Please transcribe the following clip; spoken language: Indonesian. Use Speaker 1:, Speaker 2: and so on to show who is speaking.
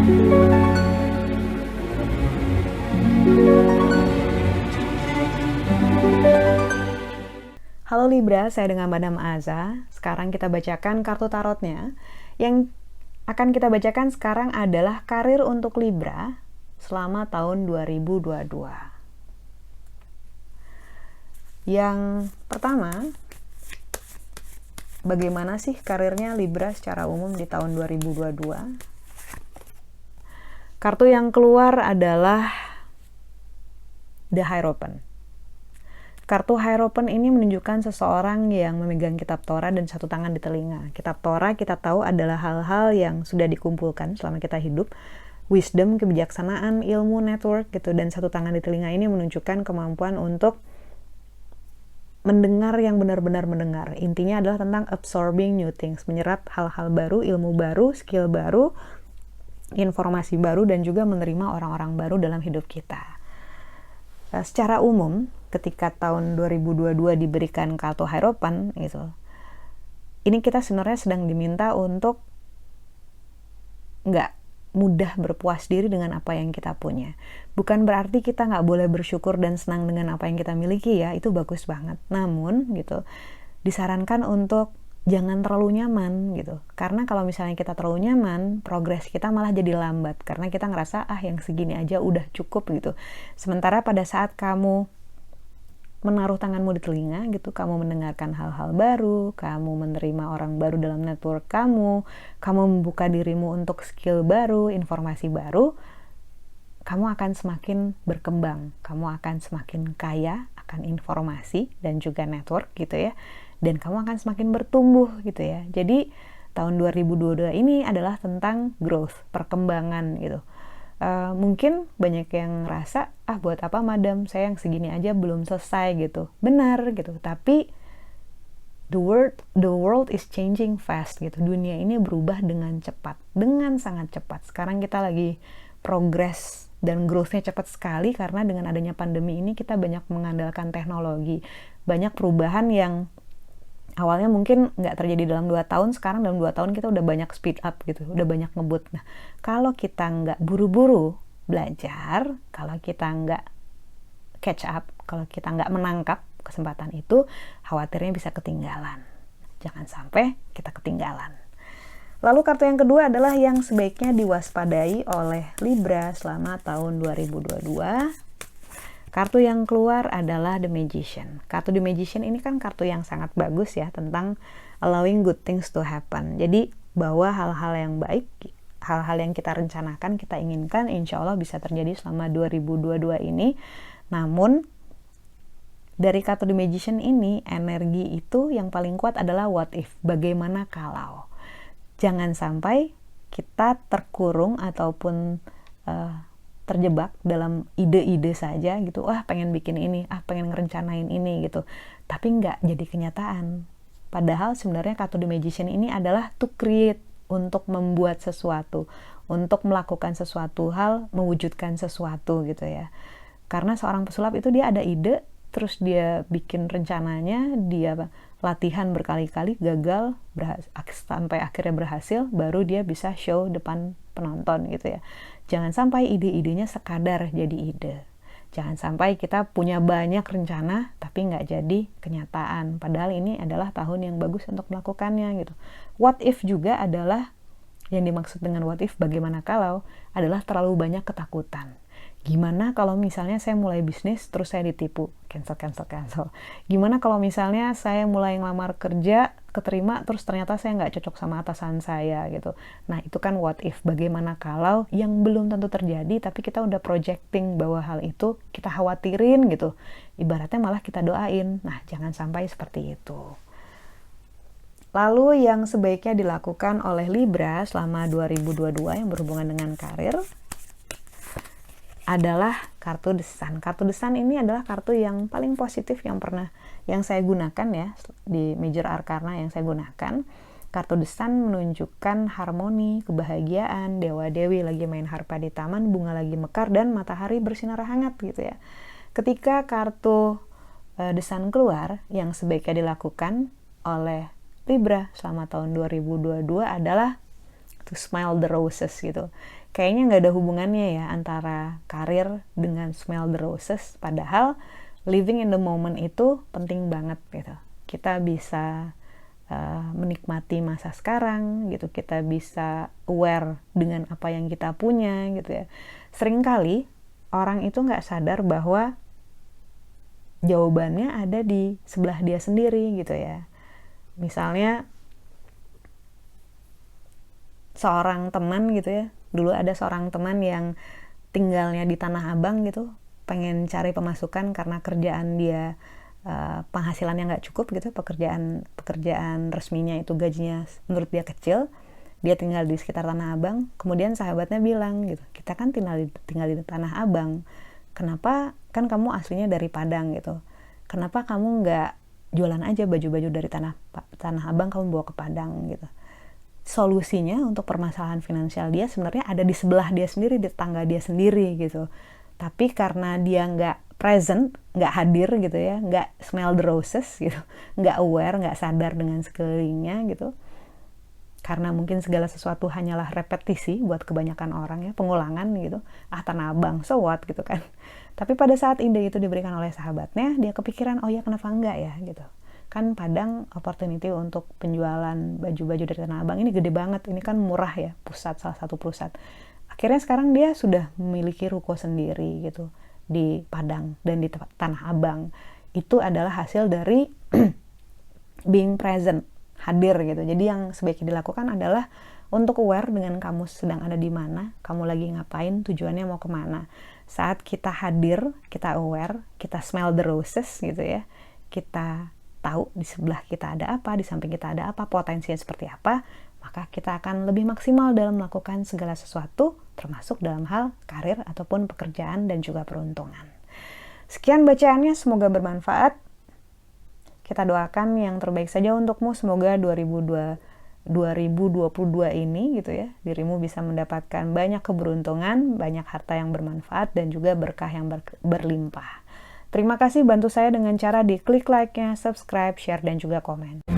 Speaker 1: Halo Libra, saya dengan Madam Aza. Sekarang kita bacakan kartu tarotnya. Yang akan kita bacakan sekarang adalah karir untuk Libra selama tahun 2022. Yang pertama, bagaimana sih karirnya Libra secara umum di tahun 2022? Kartu yang keluar adalah The Hierophant. Kartu Hierophant ini menunjukkan seseorang yang memegang kitab Torah dan satu tangan di telinga. Kitab Torah kita tahu adalah hal-hal yang sudah dikumpulkan selama kita hidup. Wisdom, kebijaksanaan, ilmu, network gitu. Dan satu tangan di telinga ini menunjukkan kemampuan untuk mendengar yang benar-benar mendengar. Intinya adalah tentang absorbing new things. Menyerap hal-hal baru, ilmu baru, skill baru, informasi baru, dan juga menerima orang-orang baru dalam hidup kita. Secara umum, ketika tahun 2022 diberikan kartu Hierophant gitu, ini kita sebenarnya sedang diminta untuk nggak mudah berpuas diri dengan apa yang kita punya. Bukan berarti kita nggak boleh bersyukur dan senang dengan apa yang kita miliki ya, itu bagus banget. Namun gitu, disarankan untuk jangan terlalu nyaman gitu. Karena kalau misalnya kita terlalu nyaman, progres kita malah jadi lambat. Karena kita ngerasa, yang segini aja udah cukup gitu. Sementara pada saat kamu menaruh tanganmu di telinga gitu, kamu mendengarkan hal-hal baru, kamu menerima orang baru dalam network kamu membuka dirimu untuk skill baru, informasi baru, kamu akan semakin berkembang, kamu akan semakin kaya akan informasi dan juga network gitu ya. Dan kamu akan semakin bertumbuh gitu ya. Jadi tahun 2022 ini adalah tentang growth, perkembangan gitu. Mungkin banyak yang ngerasa, buat apa madam, saya yang segini aja belum selesai gitu. Benar gitu, tapi the world is changing fast gitu. Dunia ini berubah dengan cepat, dengan sangat cepat. Sekarang kita lagi progress dan growth-nya cepat sekali karena dengan adanya pandemi ini kita banyak mengandalkan teknologi. Banyak perubahan yang awalnya mungkin nggak terjadi dalam 2 tahun, sekarang dalam 2 tahun kita udah banyak speed up gitu, udah banyak ngebut. Nah, kalau kita nggak buru-buru belajar, kalau kita nggak catch up, kalau kita nggak menangkap kesempatan itu, khawatirnya bisa ketinggalan. Jangan sampai kita ketinggalan. Lalu kartu yang kedua adalah yang sebaiknya diwaspadai oleh Libra selama tahun 2022. Kartu yang keluar adalah The Magician. Kartu The Magician ini kan kartu yang sangat bagus ya, tentang allowing good things to happen. Jadi bahwa hal-hal yang baik, hal-hal yang kita rencanakan, kita inginkan, insya Allah bisa terjadi selama 2022 ini. Namun dari kartu The Magician ini, energi itu yang paling kuat adalah what if, bagaimana kalau. Jangan sampai kita terkurung ataupun terjebak dalam ide-ide saja gitu, pengen bikin ini, pengen ngerencanain ini gitu, tapi nggak jadi kenyataan. Padahal sebenarnya kartu The Magician ini adalah to create, untuk membuat sesuatu, untuk melakukan sesuatu hal, mewujudkan sesuatu gitu ya. Karena seorang pesulap itu dia ada ide, terus dia bikin rencananya, dia latihan berkali-kali, gagal, sampai akhirnya berhasil, baru dia bisa show depan penonton gitu ya. Jangan sampai ide-idenya sekadar jadi ide. Jangan sampai kita punya banyak rencana tapi nggak jadi kenyataan. Padahal ini adalah tahun yang bagus untuk melakukannya gitu. What if juga adalah, yang dimaksud dengan what if, bagaimana kalau, adalah terlalu banyak ketakutan. Gimana kalau misalnya saya mulai bisnis terus saya ditipu, cancel. Gimana kalau misalnya saya mulai ngelamar kerja, keterima terus ternyata saya nggak cocok sama atasan saya gitu. Nah itu kan what if, bagaimana kalau, yang belum tentu terjadi tapi kita udah projecting bahwa hal itu kita khawatirin gitu. Ibaratnya malah kita doain. Nah jangan sampai seperti itu. Lalu yang sebaiknya dilakukan oleh Libra selama 2022 yang berhubungan dengan karir adalah kartu The Sun. Kartu The Sun ini adalah kartu yang paling positif yang saya gunakan ya, di Major Arcana yang saya gunakan. Kartu The Sun menunjukkan harmoni, kebahagiaan, dewa-dewi lagi main harpa di taman, bunga lagi mekar, dan matahari bersinar hangat gitu ya. Ketika kartu The Sun keluar, yang sebaiknya dilakukan oleh Libra selama tahun 2022 adalah to smell the roses gitu. Kayaknya nggak ada hubungannya ya antara karir dengan smell the roses, padahal living in the moment itu penting banget gitu. Kita bisa menikmati masa sekarang gitu, kita bisa aware dengan apa yang kita punya gitu ya. Seringkali orang itu nggak sadar bahwa jawabannya ada di sebelah dia sendiri gitu ya. Misalnya seorang teman gitu ya, dulu ada seorang teman yang tinggalnya di Tanah Abang gitu, pengen cari pemasukan karena kerjaan dia penghasilannya nggak cukup gitu, pekerjaan resminya itu gajinya menurut dia kecil, dia tinggal di sekitar Tanah Abang. Kemudian sahabatnya bilang gitu, kita kan tinggal di Tanah Abang, kenapa, kan kamu aslinya dari Padang gitu, kenapa kamu nggak jualan aja baju-baju dari Tanah Abang, kamu bawa ke Padang gitu. Solusinya untuk permasalahan finansial dia sebenarnya ada di sebelah dia sendiri, di tetangga dia sendiri gitu. Tapi karena dia nggak present, nggak hadir gitu ya, nggak smell the roses gitu, nggak aware, nggak sadar dengan sekelilingnya gitu, karena mungkin segala sesuatu hanyalah repetisi buat kebanyakan orang ya, pengulangan gitu, Tanah Abang, so what gitu kan. Tapi pada saat ide itu diberikan oleh sahabatnya, dia kepikiran, oh ya kenapa enggak ya gitu, kan Padang opportunity untuk penjualan baju-baju dari Tanah Abang ini gede banget, ini kan murah ya, salah satu pusat. Akhirnya sekarang dia sudah memiliki ruko sendiri gitu di Padang dan di Tanah Abang. Itu adalah hasil dari being present, hadir gitu. Jadi yang sebaiknya dilakukan adalah untuk aware dengan kamu sedang ada di mana, kamu lagi ngapain, tujuannya mau kemana. Saat kita hadir, kita aware, kita smell the roses gitu ya, kita tahu di sebelah kita ada apa, di samping kita ada apa, potensinya seperti apa, maka kita akan lebih maksimal dalam melakukan segala sesuatu, termasuk dalam hal karir ataupun pekerjaan dan juga peruntungan. Sekian bacaannya, semoga bermanfaat. Kita doakan yang terbaik saja untukmu, semoga 2022 ini gitu ya, dirimu bisa mendapatkan banyak keberuntungan, banyak harta yang bermanfaat, dan juga berkah yang berlimpah. Terima kasih, bantu saya dengan cara di klik like-nya, subscribe, share, dan juga komen.